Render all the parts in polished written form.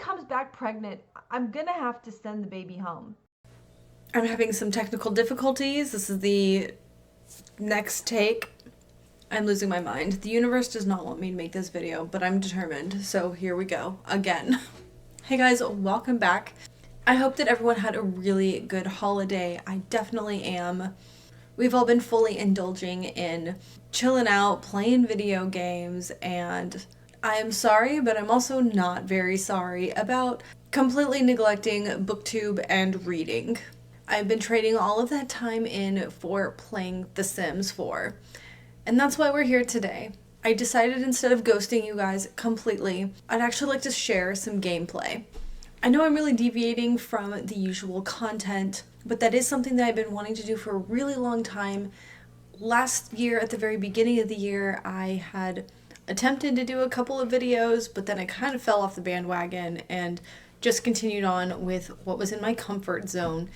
comes back pregnant, I'm gonna have to send the baby home. I'm having some technical difficulties. This is the next take. I'm losing my mind. The universe does not want me to make this video, but I'm determined. So here we go again. Hey guys, welcome back. I hope that everyone had a really good holiday. I definitely am. We've all been fully indulging in chilling out, playing video games, and I am sorry, but I'm also not very sorry about completely neglecting booktube and reading. I've been trading all of that time in for playing The Sims 4. And that's why we're here today. I decided instead of ghosting you guys completely, I'd actually like to share some gameplay. I know I'm really deviating from the usual content, but that is something that I've been wanting to do for a really long time. Last year, at the very beginning of the year, I had attempted to do a couple of videos, but then I kind of fell off the bandwagon and just continued on with what was in my comfort zone.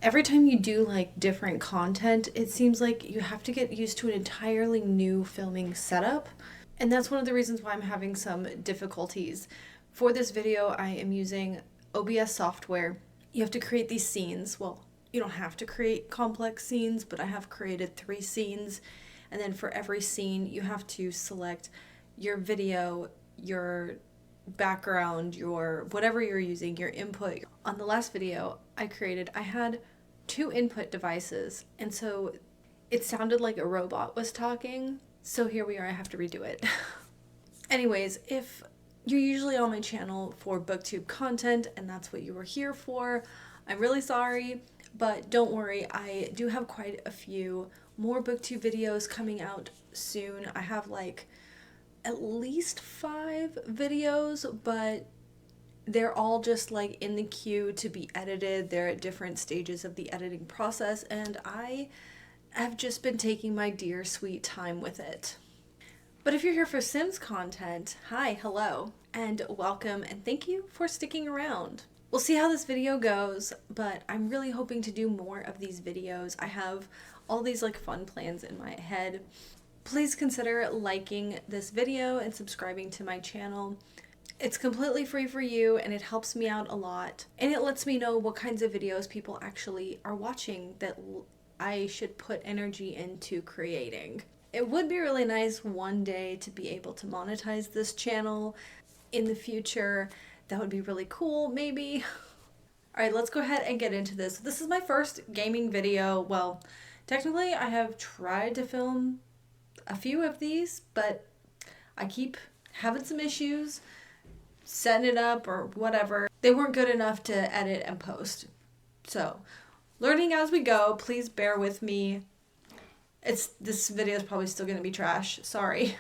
Every time you do like different content, it seems like you have to get used to an entirely new filming setup. And that's one of the reasons why I'm having some difficulties. For this video, I am using OBS software. You have to create these scenes. Well, you don't have to create complex scenes, but I have created 3 scenes. And then for every scene, you have to select your video, your background, your whatever you're using, your input. On the last video I had 2 input devices, and so it sounded like a robot was talking. So here we are, I have to redo it. Anyways, if you're usually on my channel for booktube content and that's what you were here for, I'm really sorry, but don't worry, I do have quite a few more booktube videos coming out soon. I have like at least 5 videos, but they're all just like in the queue to be edited. They're at different stages of the editing process, and I have just been taking my dear sweet time with it. But if you're here for Sims content, hi, hello, and welcome, and thank you for sticking around. We'll see how this video goes, but I'm really hoping to do more of these videos. I have all these like fun plans in my head. Please consider liking this video and subscribing to my channel. It's completely free for you and it helps me out a lot. And it lets me know what kinds of videos people actually are watching that I should put energy into creating. It would be really nice one day to be able to monetize this channel in the future. That would be really cool, maybe. Alright, let's go ahead and get into this. This is my first gaming video. Well, technically I have tried to film a few of these, but I keep having some issues setting it up or whatever. They weren't good enough to edit and post. So, learning as we go. Please bear with me. This video is probably still going to be trash. Sorry.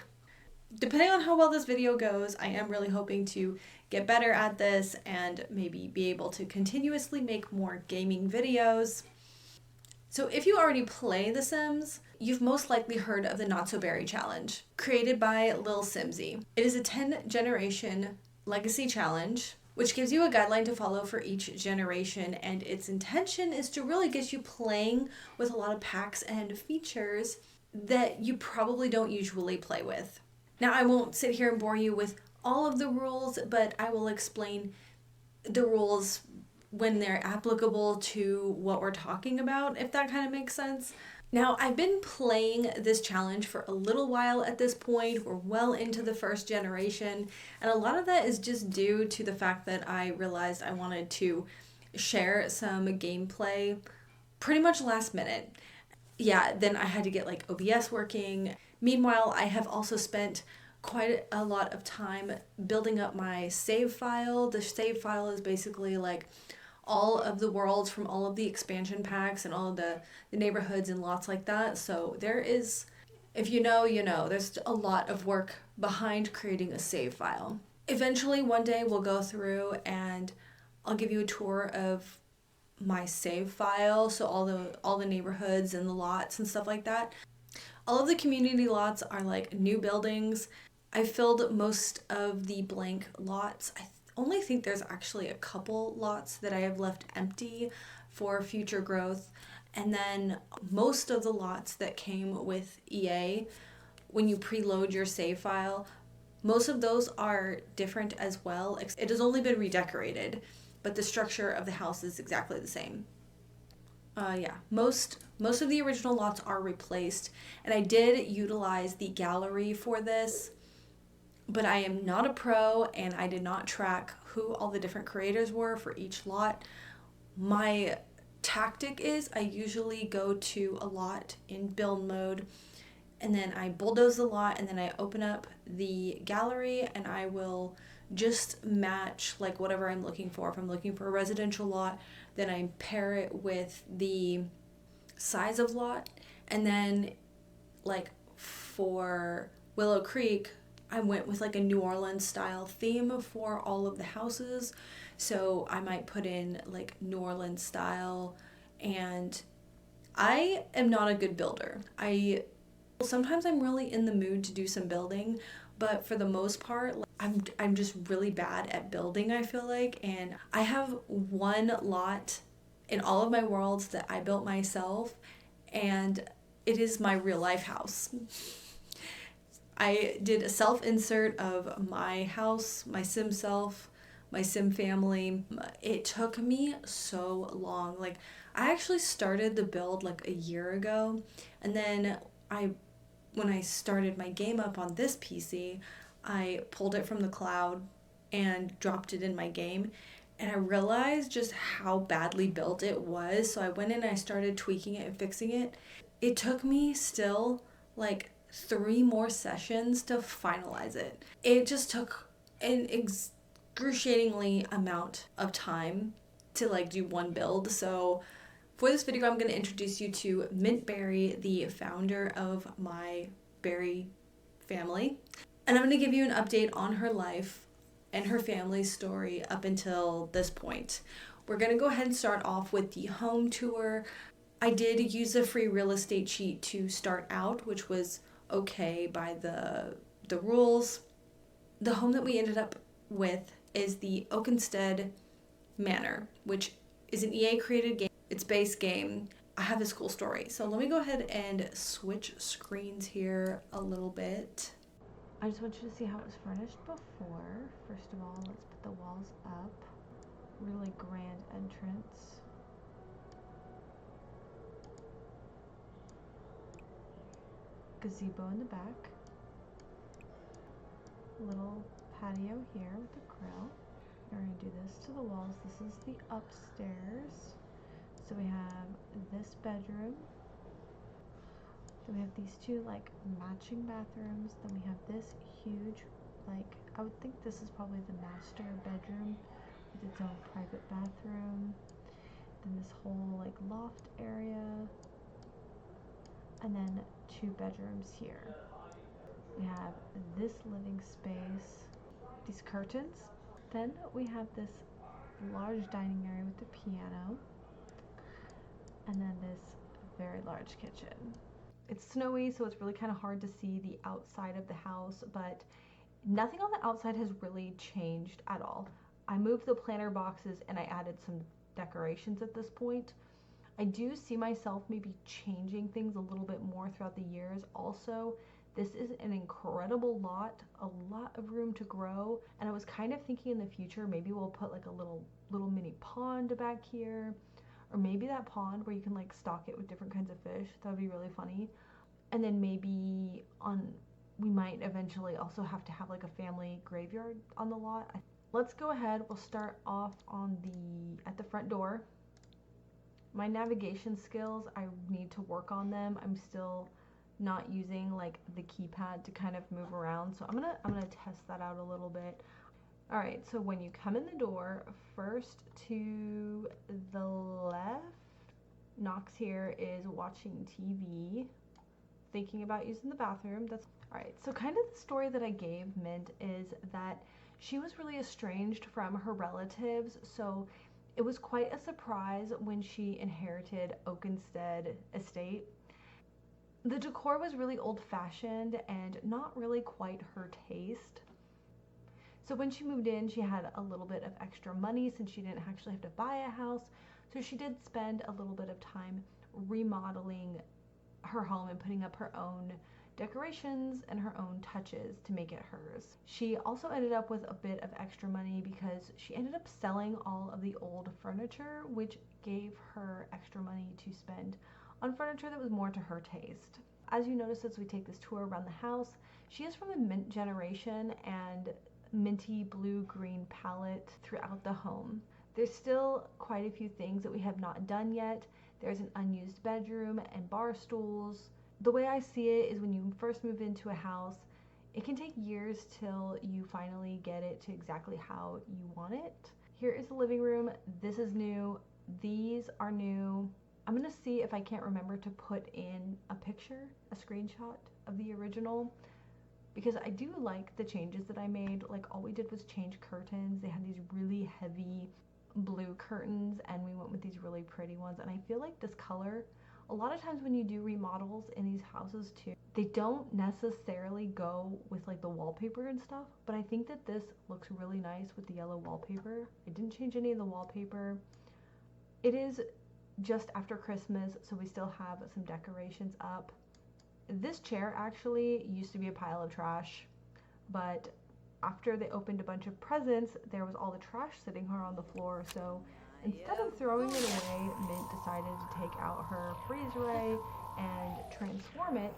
Depending on how well this video goes, I am really hoping to get better at this and maybe be able to continuously make more gaming videos. So if you already play The Sims, you've most likely heard of the Not So Berry Challenge, created by lilsimsie. It is a 10-generation legacy challenge, which gives you a guideline to follow for each generation, and its intention is to really get you playing with a lot of packs and features that you probably don't usually play with. Now, I won't sit here and bore you with all of the rules, but I will explain the rules when they're applicable to what we're talking about, if that kind of makes sense. Now, I've been playing this challenge for a little while at this point. We're well into the 1st generation, and a lot of that is just due to the fact that I realized I wanted to share some gameplay pretty much last minute. Yeah, then I had to get like OBS working. Meanwhile, I have also spent quite a lot of time building up my save file. The save file is basically like all of the worlds from all of the expansion packs and all of the neighborhoods and lots like that. So there is, if you know, you know, there's a lot of work behind creating a save file. Eventually one day we'll go through and I'll give you a tour of my save file, so all the neighborhoods and the lots and stuff like that. All of the community lots are like new buildings. I filled most of the blank lots. I only think there's actually a couple lots that I have left empty for future growth. And then most of the lots that came with EA, when you preload your save file, Most of those are different as well. It has only been redecorated, but the structure of the house is exactly the same. Yeah, most of the original lots are replaced, and I did utilize the gallery for this, but I am not a pro and I did not track who all the different creators were for each lot. My tactic is I usually go to a lot in build mode, and then I bulldoze the lot, and then I open up the gallery and I will just match like whatever I'm looking for. If I'm looking for a residential lot, then I pair it with the size of lot. And then like for Willow Creek, I went with like a New Orleans style theme for all of the houses. So I might put in like New Orleans style, and I am not a good builder. Sometimes I'm really in the mood to do some building, but for the most part, like, I'm just really bad at building, I feel like. And I have one lot in all of my worlds that I built myself, and it is my real life house. I did a self insert of my house, my sim self, my sim family. It took me so long. Like, I actually started the build like a year ago, and then when I started my game up on this PC, I pulled it from the cloud and dropped it in my game, and I realized just how badly built it was. So I went in and I started tweaking it and fixing it. It took me still like 3 more sessions to finalize it. It just took an excruciatingly amount of time to like do one build. So for this video, I'm going to introduce you to Mint Berry, the founder of my berry family. And I'm going to give you an update on her life and her family's story up until this point. We're going to go ahead and start off with the home tour. I did use a free real estate sheet to start out, which was okay by the rules. The home that we ended up with is the Oakenstead Manor, which is an EA created game. It's base game. I have this cool story. So let me go ahead and switch screens here a little bit. I just want you to see how it was furnished before. First of all, let's put the walls up. Really grand entrance. Gazebo in the back. Little patio here with a grill. We're going to do this to the walls. This is the upstairs. So we have this bedroom. Then we have these two like matching bathrooms. Then we have this huge, like, I would think this is probably the master bedroom with its own private bathroom. Then this whole like loft area. And then 2 bedrooms here. We have this living space, these curtains. Then we have this large dining area with the piano. And then this very large kitchen. It's snowy, so it's really kind of hard to see the outside of the house, but nothing on the outside has really changed at all. I moved the planter boxes and I added some decorations at this point. I do see myself maybe changing things a little bit more throughout the years. Also, this is an incredible lot, a lot of room to grow, and I was kind of thinking in the future maybe we'll put like a little mini pond back here, or maybe that pond where you can like stock it with different kinds of fish. That would be really funny. And then maybe we might eventually also have to have like a family graveyard on the lot. Let's go ahead. We'll start off at the front door. My navigation skills, I need to work on them. I'm still not using like the keypad to kind of move around, so I'm gonna test that out a little bit. All right, so when you come in the door, first to the left, Knox here is watching TV, thinking about using the bathroom. That's all right. So kind of the story that I gave Mint is that she was really estranged from her relatives, so it was quite a surprise when she inherited Oakenstead Estate. The decor was really old-fashioned and not really quite her taste. So when she moved in, she had a little bit of extra money since she didn't actually have to buy a house. So she did spend a little bit of time remodeling her home and putting up her own decorations and her own touches to make it hers. She also ended up with a bit of extra money because she ended up selling all of the old furniture, which gave her extra money to spend on furniture that was more to her taste. As you notice as we take this tour around the house, she is from the mint generation and minty blue-green palette throughout the home. There's still quite a few things that we have not done yet. There's an unused bedroom and bar stools. The way I see it is when you first move into a house, it can take years till you finally get it to exactly how you want it. Here is the living room. This is new. These are new. I'm gonna see if I can't remember to put in a picture, a screenshot of the original, because I do like the changes that I made. Like, all we did was change curtains. They had these really heavy blue curtains and we went with these really pretty ones, and I feel like this color, a lot of times when you do remodels in these houses too, they don't necessarily go with like the wallpaper and stuff, but I think that this looks really nice with the yellow wallpaper. I didn't change any of the wallpaper. It is just after Christmas, so we still have some decorations up. This chair actually used to be a pile of trash, but after they opened a bunch of presents, there was all the trash sitting here on the floor, so instead of throwing it away, Mint decided to take out her freeze ray and transform it,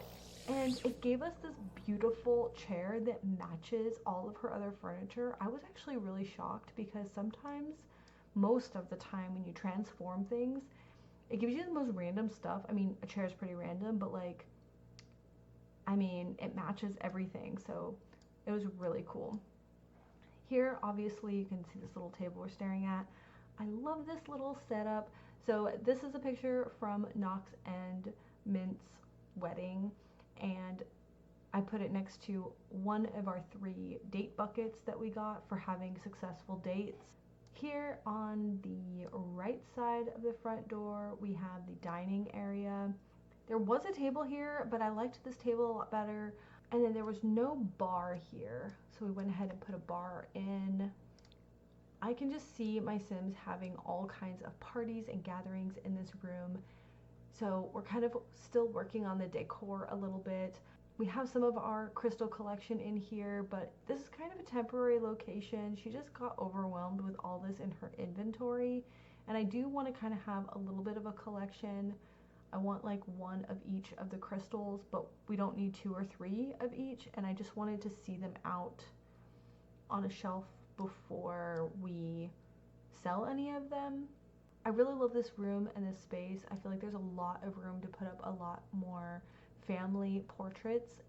and it gave us this beautiful chair that matches all of her other furniture. I was actually really shocked because sometimes, most of the time when you transform things, it gives you the most random stuff. I mean, a chair is pretty random, but like, I mean, it matches everything, so it was really cool. Here, obviously, you can see this little table we're staring at. I love this little setup. So this is a picture from Knox and Mint's wedding, and I put it next to one of our 3 date buckets that we got for having successful dates. Here on the right side of the front door, we have the dining area. There was a table here, but I liked this table a lot better. And then there was no bar here, so we went ahead and put a bar in. I can just see my Sims having all kinds of parties and gatherings in this room. So we're kind of still working on the decor a little bit. We have some of our crystal collection in here, but this is kind of a temporary location. She just got overwhelmed with all this in her inventory, and I do want to kind of have a little bit of a collection. I want like 1 of each of the crystals, but we don't need 2 or 3 of each, and I just wanted to see them out on a shelf before we sell any of them. I really love this room and this space. I feel like there's a lot of room to put up a lot more family portraits.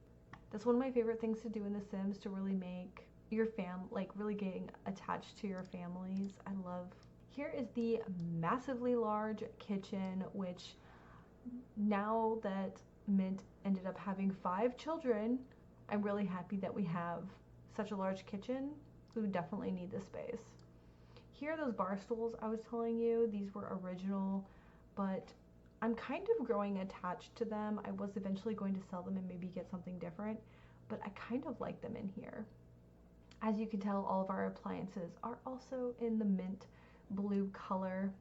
That's one of my favorite things to do in The Sims, to really make your like really getting attached to your families. I love. Here is the massively large kitchen, which now that Mint ended up having 5 children, I'm really happy that we have such a large kitchen. We would definitely need this space. Here are those bar stools I was telling you. These were original, but I'm kind of growing attached to them. I was eventually going to sell them and maybe get something different, but I kind of like them in here. As you can tell, all of our appliances are also in the mint blue color.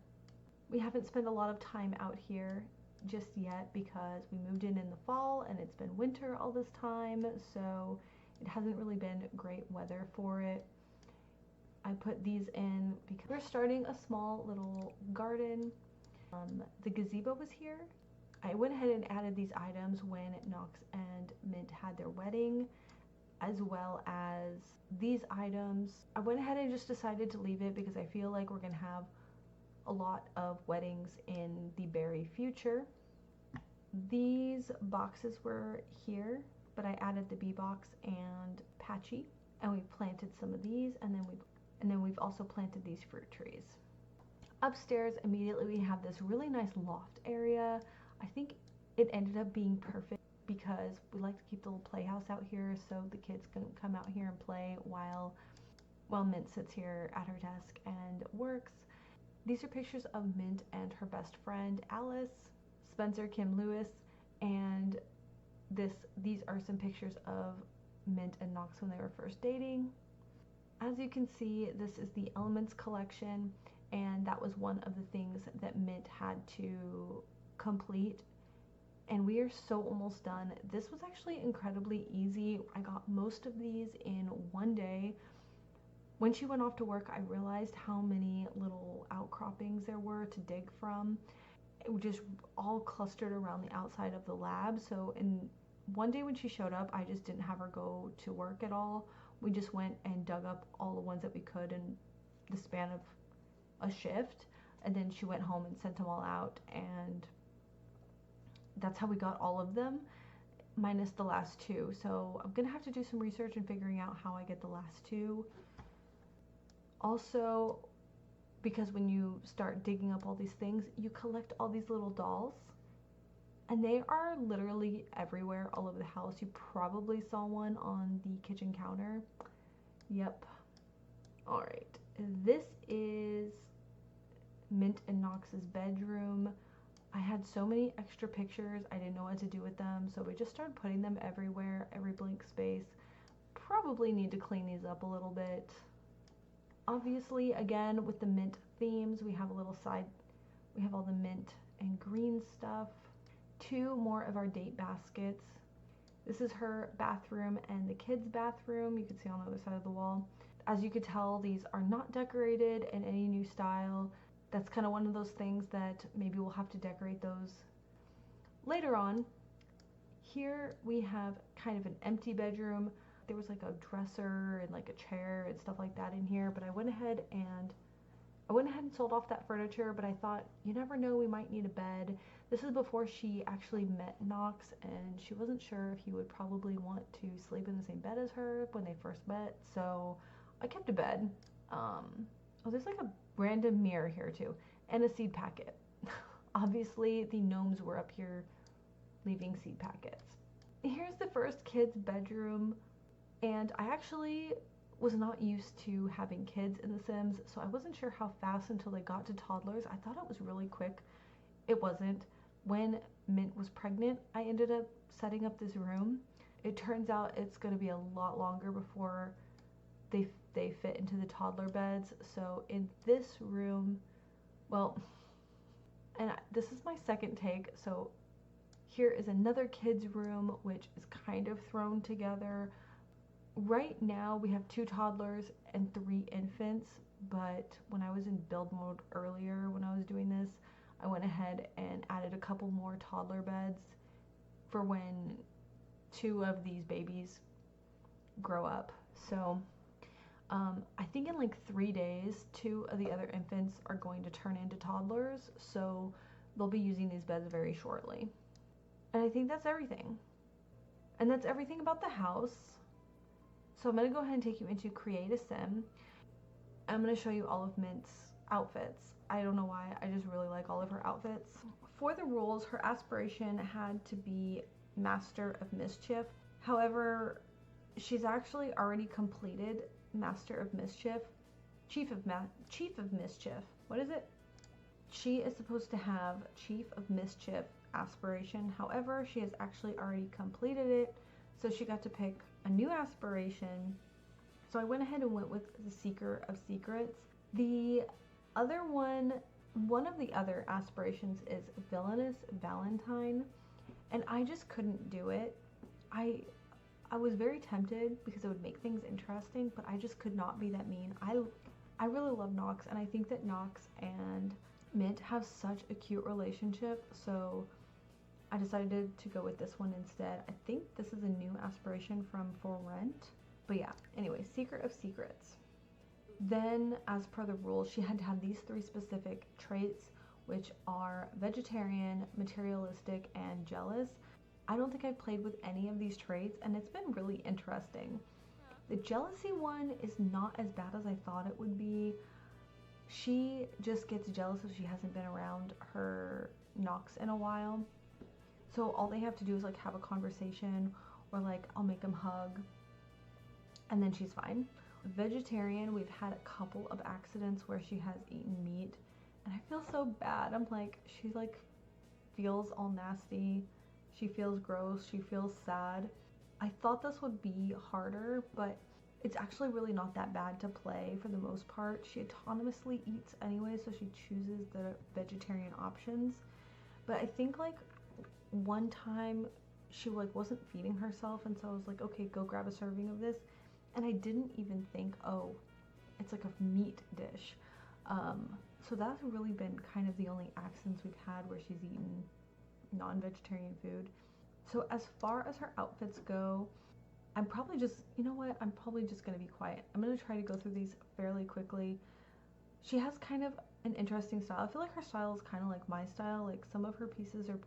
We haven't spent a lot of time out here just yet because we moved in the fall and it's been winter all this time, so it hasn't really been great weather for it. I put these in because we're starting a small little garden. The gazebo was here. I went ahead and added these items when Knox and Mint had their wedding, as well as these items. I went ahead and just decided to leave it because I feel like we're gonna have a lot of weddings in the very future. These boxes were here, but I added the bee box and Patchy, and we planted some of these, and then we've also planted these fruit trees. Upstairs, immediately we have this really nice loft area. I think it ended up being perfect because we like to keep the little playhouse out here so the kids can come out here and play while Mint sits here at her desk and works. These are pictures of Mint and her best friend Alice, Spencer Kim Lewis, and these are some pictures of Mint and Knox when they were first dating. As you can see, this is the Elements collection, and that was one of the things that Mint had to complete and we are so almost done. This was actually incredibly easy. I got most of these in one day. When she went off to work, I realized how many little outcroppings there were to dig from. It was just all clustered around the outside of the lab. So in one day when she showed up, I just didn't have her go to work at all. We just went and dug up all the ones that we could in the span of a shift, and then she went home and sent them all out, and that's how we got all of them, minus the last two. So I'm gonna have to do some research and figuring out how I get the last two. Also, because when you start digging up all these things, you collect all these little dolls, and they are literally everywhere all over the house. You probably saw one on the kitchen counter. Yep. All right, this is Mint and Knox's bedroom. I had so many extra pictures, I didn't know what to do with them, so we just started putting them everywhere, every blank space. Probably need to clean these up a little bit. Obviously, again, with the mint themes, we have a little side, we have all the mint and green stuff. Two more of our date baskets. This is her bathroom and the kids' bathroom. You can see on the other side of the wall. As you could tell, these are not decorated in any new style. That's kind of one of those things that maybe we'll have to decorate those later on. Here we have kind of an empty bedroom. There was like a dresser and like a chair and stuff like that in here, but I went ahead and sold off that furniture, but I thought, you never know, we might need a bed. This is before she actually met Knox, and she wasn't sure if he would probably want to sleep in the same bed as her when they first met, so I kept a bed. Oh, there's like a random mirror here too, and a seed packet. Obviously, the gnomes were up here leaving seed packets. Here's the first kid's bedroom, and I actually was not used to having kids in The Sims, so I wasn't sure how fast until they got to toddlers. I thought it was really quick. It wasn't. When Mint was pregnant, I ended up setting up this room. It turns out it's going to be a lot longer before they fit into the toddler beds. So in this room, well, and this is my second take, so here is another kid's room, which is kind of thrown together. Right now we have 2 toddlers and 3 infants, but when I was in build mode earlier when I was doing this, I went ahead and added a couple more toddler beds for when 2 of these babies grow up. So I think in like 3 days, 2 of the other infants are going to turn into toddlers, so they'll be using these beds very shortly. And I think that's everything. And that's everything about the house. So I'm going to go ahead and take you into Create a Sim. I'm going to show you all of Mint's outfits. I don't know why, I just really like all of her outfits. For the rules, her aspiration had to be Master of Mischief. However, she's actually already completed Master of Mischief. Chief of Mischief. What is it? She is supposed to have Chief of Mischief aspiration. However, she has actually already completed it, so she got to pick a new aspiration. So I went ahead and went with the Seeker of Secrets. The other one of the other aspirations is Villainous Valentine, and I just couldn't do it. I was very tempted because it would make things interesting, but I just could not be that mean. I really love Knox, and I think that Knox and Mint have such a cute relationship, so I decided to go with this one instead. I think this is a new aspiration from For Rent. But yeah, anyway, Seeker of Secrets. Then, as per the rules, she had to have these 3 specific traits, which are vegetarian, materialistic, and jealous. I don't think I've played with any of these traits, and it's been really interesting. The jealousy one is not as bad as I thought it would be. She just gets jealous if she hasn't been around her Knox in a while. So all they have to do is like have a conversation, or like I'll make them hug, and then she's fine. Vegetarian, we've had a couple of accidents where she has eaten meat, and I feel so bad. I'm like, she like feels all nasty, she feels gross, she feels sad. I thought this would be harder, but it's actually really not that bad to play for the most part. She autonomously eats anyway, so she chooses the vegetarian options. But I think like one time she like wasn't feeding herself, and so I was like, okay, go grab a serving of this, and I didn't even think, oh, it's like a meat dish. So that's really been kind of the only accents we've had where she's eaten non-vegetarian food. So as far as her outfits go, I'm probably just, you know what, I'm probably just going to be quiet. I'm going to try to go through these fairly quickly. She has kind of an interesting style. I feel like her style is kind of like my style. Like some of her pieces are,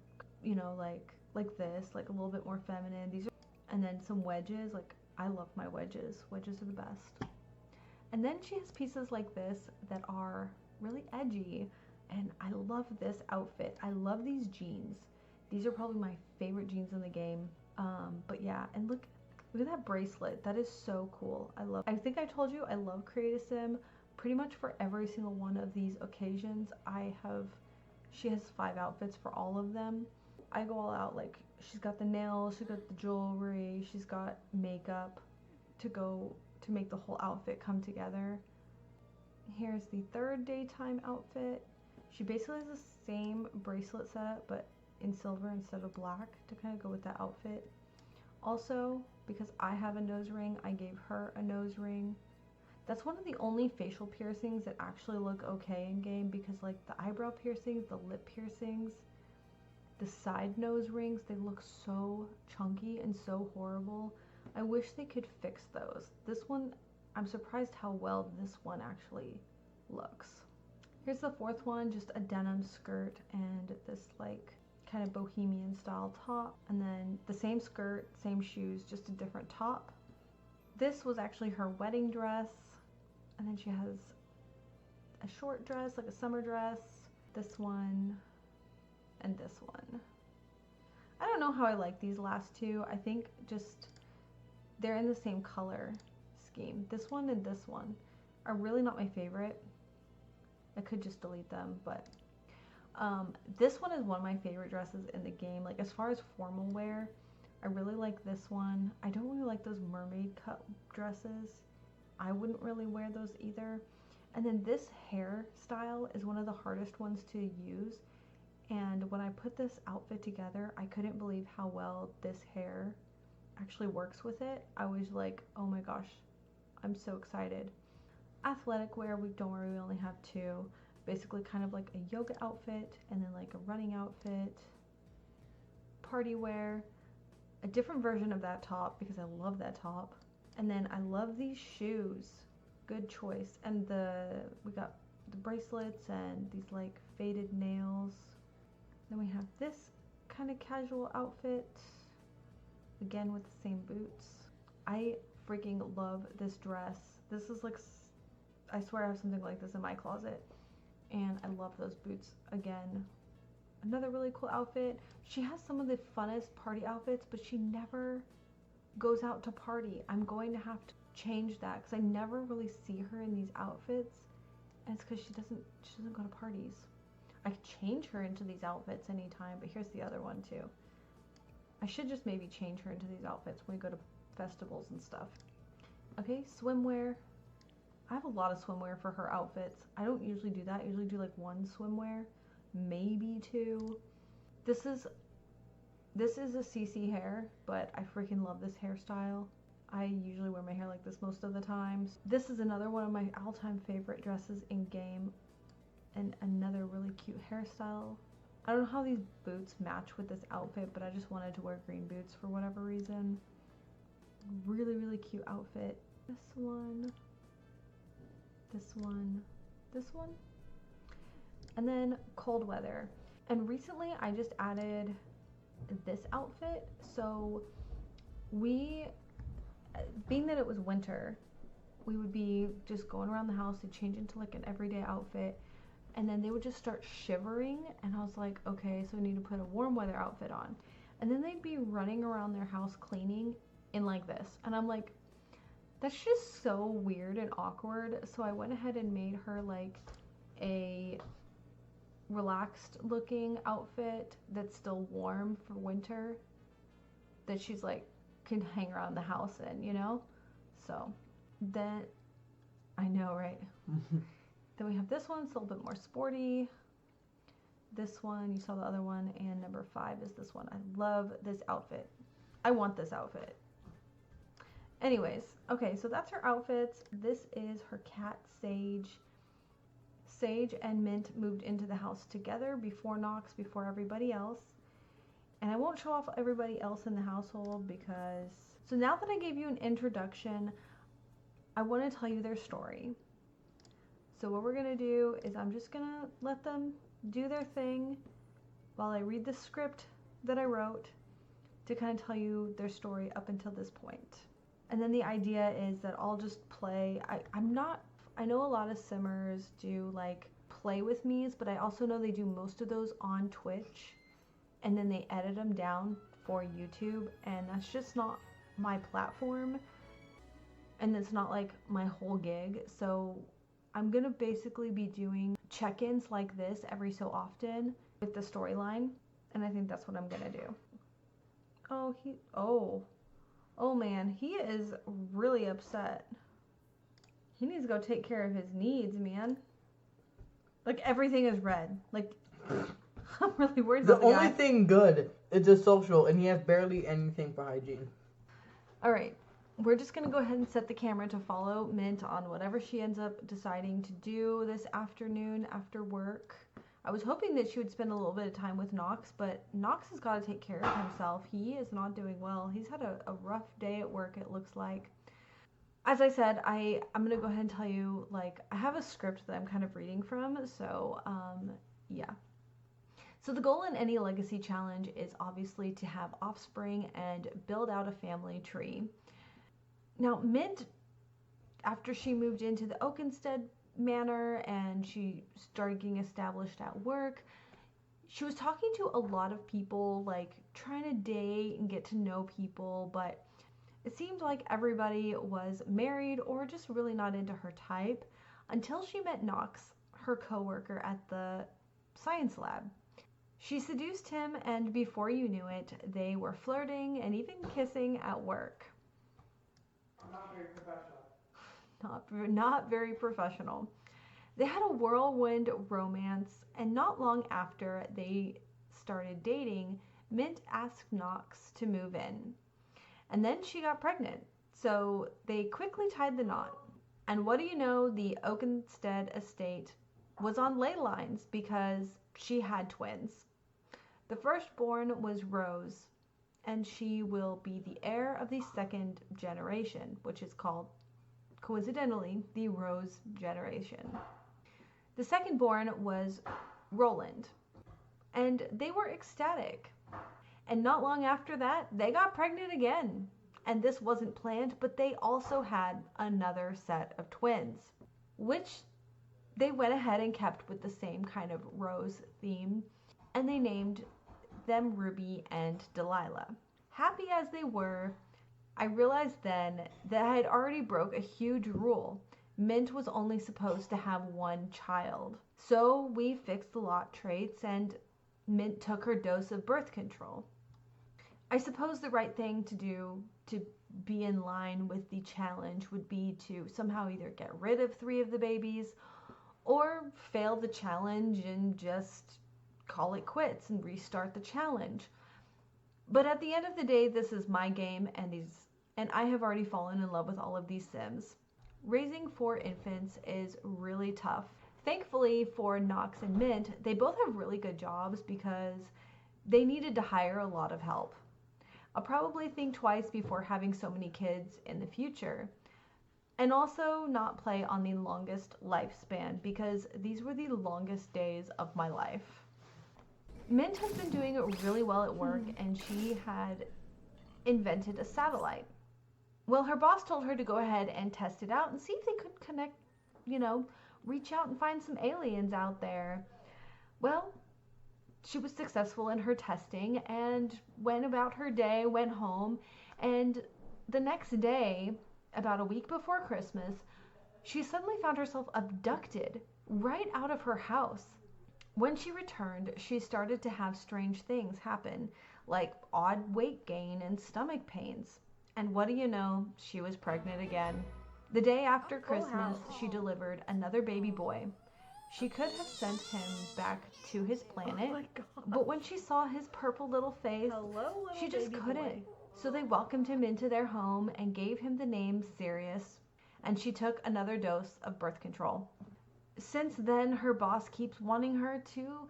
you know, like this, like a little bit more feminine. These are, and then some wedges. Like I love my wedges. Wedges are the best. And then she has pieces like this that are really edgy, and I love this outfit. I love these jeans. These are probably my favorite jeans in the game. But yeah, and look at that bracelet. That is so cool. I think I told you I love Create a Sim. Pretty much for every single one of these occasions, she has 5 outfits for all of them. I go all out. Like she's got the nails, she's got the jewelry, she's got makeup to make the whole outfit come together. Here's the third daytime outfit. She basically has the same bracelet setup, but in silver instead of black to kind of go with that outfit. Also, because I have a nose ring, I gave her a nose ring. That's one of the only facial piercings that actually look okay in game, because like the eyebrow piercings, the lip piercings, the side nose rings, they look so chunky and so horrible. I wish they could fix those. This one, I'm surprised how well this one actually looks. Here's the fourth one, just a denim skirt and this like kind of bohemian style top, and then the same skirt, same shoes, just a different top. This was actually her wedding dress, and then she has a short dress, like a summer dress, this one, and this one. I don't know how I like these last two. I think just they're in the same color scheme. This one and this one are really not my favorite. I could just delete them, but this one is one of my favorite dresses in the game. Like as far as formal wear, I really like this one. I don't really like those mermaid cut dresses. I wouldn't really wear those either. And then this hairstyle is one of the hardest ones to use. And when I put this outfit together, I couldn't believe how well this hair actually works with it. I was like, oh my gosh, I'm so excited. Athletic wear, don't worry, we only have 2. Basically kind of like a yoga outfit and then like a running outfit. Party wear, a different version of that top because I love that top. And then I love these shoes. Good choice. And we got the bracelets and these like faded nails. Then we have this kind of casual outfit, again with the same boots. I freaking love this dress. This is like, I swear I have something like this in my closet. And I love those boots. Again, another really cool outfit. She has some of the funnest party outfits, but she never goes out to party. I'm going to have to change that because I never really see her in these outfits, and it's because she doesn't go to parties. I could change her into these outfits anytime, but here's the other one too. I should just maybe change her into these outfits when we go to festivals and stuff. Okay, swimwear. I have a lot of swimwear for her outfits. I don't usually do that. I usually do like 1 swimwear, maybe 2. This is a CC hair, but I freaking love this hairstyle. I usually wear my hair like this most of the times. This is another one of my all-time favorite dresses in game, and another really cute hairstyle. I don't know how these boots match with this outfit, but I just wanted to wear green boots for whatever reason. Really, really cute outfit. This one, this one, this one. And then cold weather. And recently I just added this outfit. So being that it was winter, we would be just going around the house to change into like an everyday outfit, and then they would just start shivering, and I was like, okay, so I need to put a warm weather outfit on. And then they'd be running around their house cleaning in like this, and I'm like, that's just so weird and awkward. So I went ahead and made her like a relaxed looking outfit that's still warm for winter, that she's like can hang around the house in, you know? So then, I know, right? Then we have this one, it's a little bit more sporty. this one, you saw the other one, and number 5 is this one. I love this outfit. I want this outfit. Anyways, okay, so that's her outfits. This is her cat, Sage. Sage and Mint moved into the house together before Knox, before everybody else. And I won't show off everybody else in the household because... So now that I gave you an introduction, I want to tell you their story. So what we're going to do is I'm just going to let them do their thing while I read the script that I wrote to kind of tell you their story up until this point. And then the idea is that I'll just play. I know a lot of simmers do like play with me's, but I also know they do most of those on Twitch and then they edit them down for YouTube, and that's just not my platform and it's not like my whole gig. So I'm gonna basically be doing check-ins like this every so often with the storyline, and I think that's what I'm gonna do. Oh man, he is really upset. He needs to go take care of his needs, man. Like, everything is red. Like, I'm really worried about the guy. The only thing good is the social, and he has barely anything for hygiene. Alright, we're just going to go ahead and set the camera to follow Mint on whatever she ends up deciding to do this afternoon after work. I was hoping that she would spend a little bit of time with Knox, but Knox has got to take care of himself. He is not doing well. He's had a rough day at work, it looks like. As I said, I'm going to go ahead and tell you, like, I have a script that I'm kind of reading from, so, yeah. So the goal in any legacy challenge is obviously to have offspring and build out a family tree. Now, Mint, after she moved into the Oakenstead manor and she started getting established at work, she was talking to a lot of people, like, trying to date and get to know people, but it seemed like everybody was married or just really not into her type until she met Knox, her coworker at the science lab. She seduced him, and before you knew it, they were flirting and even kissing at work. Not very professional. Not very professional. They had a whirlwind romance, and not long after they started dating, Mint asked Knox to move in. And then she got pregnant, so they quickly tied the knot. And what do you know, the Oakenstead estate was on ley lines because she had twins. The firstborn was Rose, and she will be the heir of the second generation, which is called, coincidentally, the Rose generation. The secondborn was Roland, and they were ecstatic. And not long after that, they got pregnant again. And this wasn't planned, but they also had another set of twins, which they went ahead and kept with the same kind of rose theme, and they named them Ruby and Delilah. Happy as they were, I realized then that I had already broke a huge rule. Mint was only supposed to have one child. So we fixed the lot traits and Mint took her dose of birth control. I suppose the right thing to do to be in line with the challenge would be to somehow either get rid of 3 of the babies or fail the challenge and just call it quits and restart the challenge. But at the end of the day, this is my game, and I have already fallen in love with all of these Sims. Raising 4 infants is really tough. Thankfully for Knox and Mint, they both have really good jobs because they needed to hire a lot of help. I'll probably think twice before having so many kids in the future. And also not play on the longest lifespan because these were the longest days of my life. Mint has been doing really well at work, and she had invented a satellite. Well, her boss told her to go ahead and test it out and see if they could connect, reach out and find some aliens out there. Well, she was successful in her testing and went about her day, went home, and the next day, about a week before Christmas, she suddenly found herself abducted right out of her house. When she returned, she started to have strange things happen, like odd weight gain and stomach pains. And what do you know, she was pregnant again. The day after Christmas, she delivered another baby boy. She could have sent him back to his planet, Oh my God. but when she saw his purple little face, Hello, she just baby couldn't. boy. So they welcomed him into their home and gave him the name Sirius, and she took another dose of birth control. Since then, her boss keeps wanting her to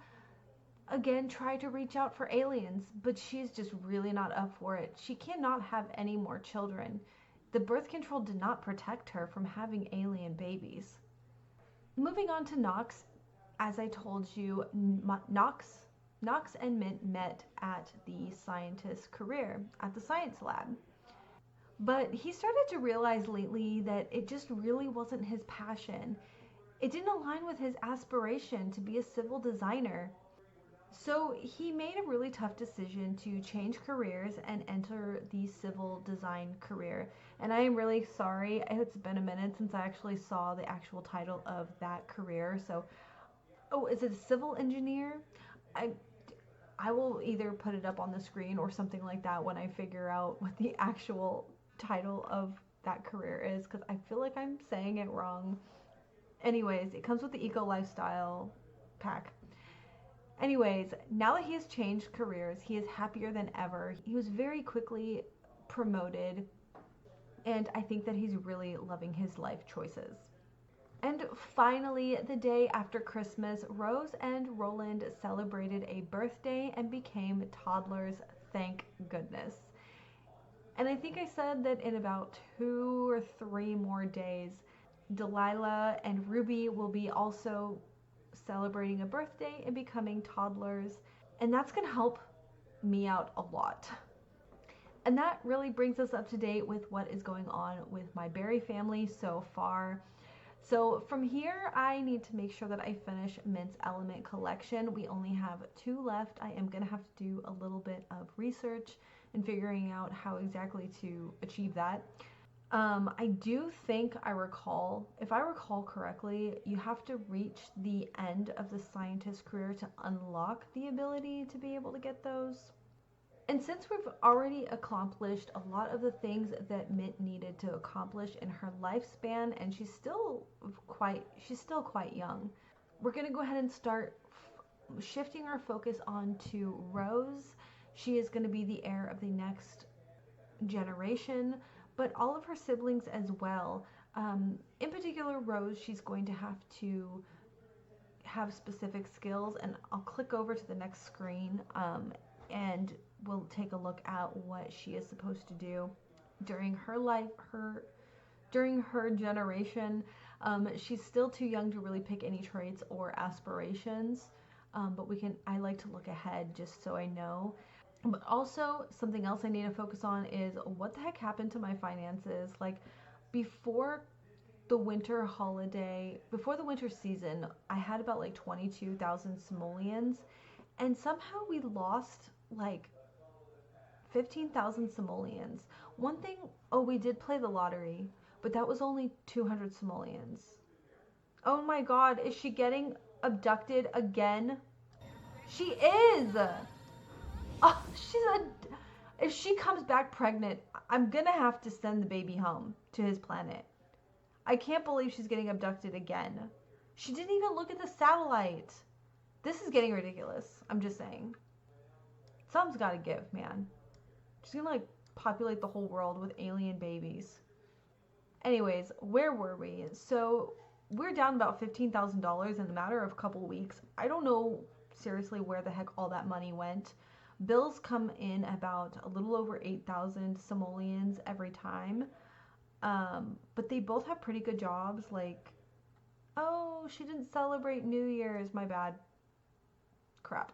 again try to reach out for aliens, but she's just really not up for it. She cannot have any more children. The birth control did not protect her from having alien babies. Moving on to Knox, as I told you, Knox and Mint met at the scientist's career at the science lab. But he started to realize lately that it just really wasn't his passion. It didn't align with his aspiration to be a civil designer. So he made a really tough decision to change careers and enter the civil design career. And I am really sorry, it's been a minute since I actually saw the actual title of that career. So, oh, is it a civil engineer? I will either put it up on the screen or something like that when I figure out what the actual title of that career is, because I feel like I'm saying it wrong. Anyways, it comes with the Eco Lifestyle pack. Anyways, now that he has changed careers, he is happier than ever. He was very quickly promoted, and I think that he's really loving his life choices. And finally, the day after Christmas, Rose and Roland celebrated a birthday and became toddlers, thank goodness. And I think I said that in about 2 or 3 more days, Delilah and Ruby will be also celebrating a birthday and becoming toddlers, and that's going to help me out a lot. And that really brings us up to date with what is going on with my berry family so far. So from here, I need to make sure that I finish Mint's Element collection. We only have 2 left. I am going to have to do a little bit of research and figuring out how exactly to achieve that. I do think if I recall correctly, you have to reach the end of the scientist career to unlock the ability to be able to get those. And since we've already accomplished a lot of the things that Mint needed to accomplish in her lifespan, and she's still quite young, we're going to go ahead and start shifting our focus onto Rose. She is going to be the heir of the next generation, but all of her siblings as well. In particular, Rose, she's going to have to have specific skills, and I'll click over to the next screen and we'll take a look at what she is supposed to do during her life, during her generation. She's still too young to really pick any traits or aspirations, but I like to look ahead just so I know. But also, something else I need to focus on is what the heck happened to my finances. Like, before the winter season, I had about like 22,000 simoleons, and somehow we lost like 15,000 simoleons. One thing, we did play the lottery, but that was only 200 simoleons. Oh my God, is she getting abducted again? She is! Oh, if she comes back pregnant, I'm gonna have to send the baby home to his planet. I can't believe she's getting abducted again. She didn't even look at the satellite. This is getting ridiculous. I'm just saying. Something's gotta give, man. She's gonna like populate the whole world with alien babies. Anyways, where were we? So we're down about $15,000 in a matter of a couple weeks. I don't know seriously where the heck all that money went. Bills come in about a little over 8,000 simoleons every time. But they both have pretty good jobs. Like, oh, she didn't celebrate New Year's. My bad. Crap.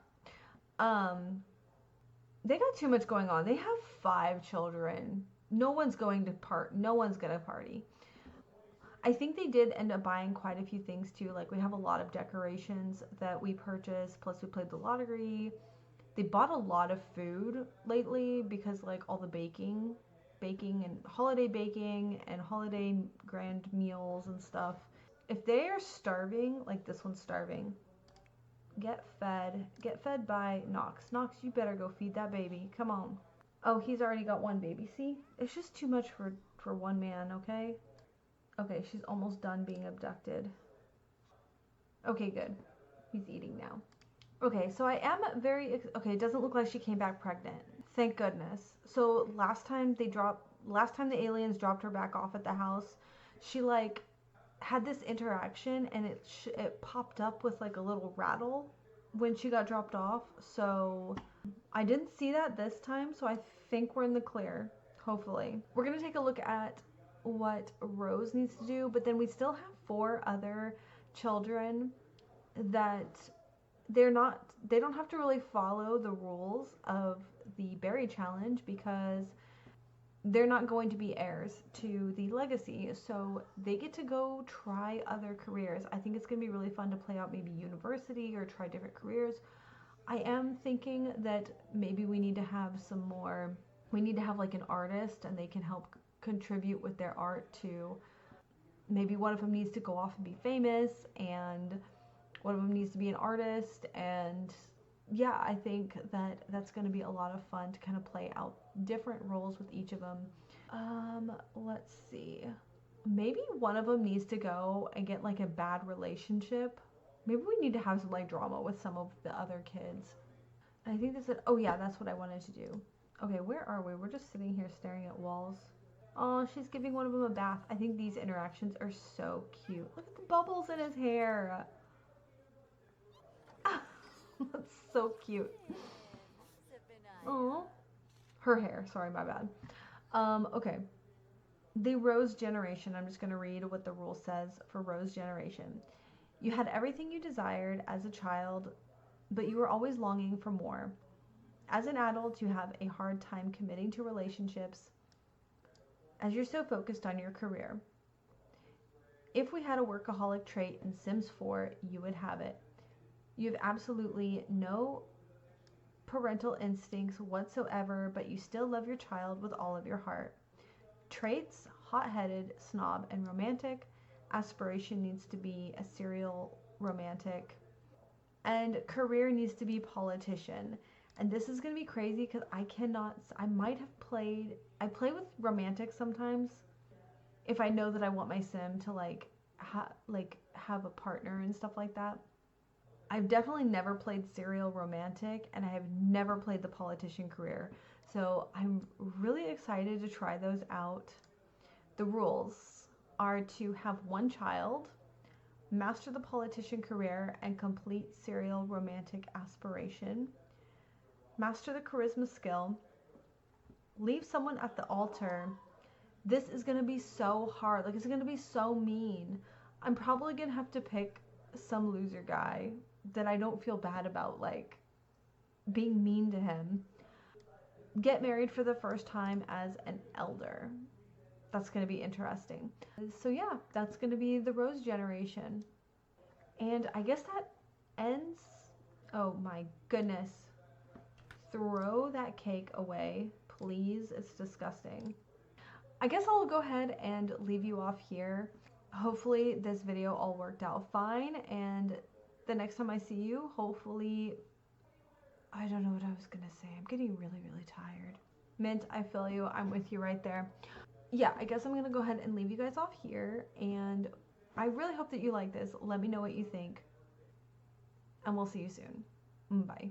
They got too much going on. They have 5 children. No one's gonna party. I think they did end up buying quite a few things too. Like, we have a lot of decorations that we purchased, plus we played the lottery. They bought a lot of food lately because like all the baking and holiday baking and holiday grand meals and stuff. If they are starving, like this one's starving, get fed by Knox. Knox, you better go feed that baby. Come on. Oh, he's already got 1 baby. See? It's just too much for one man, okay? Okay, she's almost done being abducted. Okay, good. He's eating now. Okay, so I am very okay, it doesn't look like she came back pregnant. Thank goodness. So last time the aliens dropped her back off at the house, she like had this interaction and it popped up with like a little rattle when she got dropped off. So I didn't see that this time, so I think we're in the clear, hopefully. We're going to take a look at what Rose needs to do, but then we still have 4 other children that they don't have to really follow the rules of the berry challenge because they're not going to be heirs to the legacy, so they get to go try other careers. I think it's going to be really fun to play out maybe university or try different careers. I am thinking that maybe we need to have like an artist and they can help contribute with their art to, maybe one of them needs to go off and be famous and one of them needs to be an artist. And yeah, I think that that's going to be a lot of fun to kind of play out different roles with each of them. Let's see. Maybe one of them needs to go and get like a bad relationship. Maybe we need to have some like drama with some of the other kids. And I think this is, oh yeah, that's what I wanted to do. Okay, where are we? We're just sitting here staring at walls. Oh, she's giving one of them a bath. I think these interactions are so cute. Look at the bubbles in his hair. That's so cute. Oh, her hair. Sorry, my bad. Okay. The Rose generation. I'm just going to read what the rule says for Rose generation. You had everything you desired as a child, but you were always longing for more. As an adult, you have a hard time committing to relationships as you're so focused on your career. If we had a workaholic trait in Sims 4, you would have it. You have absolutely no parental instincts whatsoever, but you still love your child with all of your heart. Traits: hot-headed, snob, and romantic. Aspiration needs to be a serial romantic. And career needs to be politician. And this is going to be crazy because I play with romantic sometimes if I know that I want my sim to have a partner and stuff like that. I've definitely never played serial romantic, and I have never played the politician career. So I'm really excited to try those out. The rules are to have 1 child, master the politician career, and complete serial romantic aspiration. Master the charisma skill. Leave someone at the altar. This is going to be so hard. Like, it's going to be so mean. I'm probably going to have to pick some loser guy that I don't feel bad about, like, being mean to him. Get married for the first time as an elder. That's going to be interesting. So yeah, that's going to be the Rose generation. And I guess that ends... Oh my goodness. Throw that cake away, please. It's disgusting. I guess I'll go ahead and leave you off here. Hopefully this video all worked out fine, and the next time I see you, hopefully... I don't know what I was gonna say. I'm getting really, really tired. Mint, I feel you. I'm with you right there. Yeah, I guess I'm gonna go ahead and leave you guys off here, and I really hope that you like this. Let me know what you think, and we'll see you soon. Bye.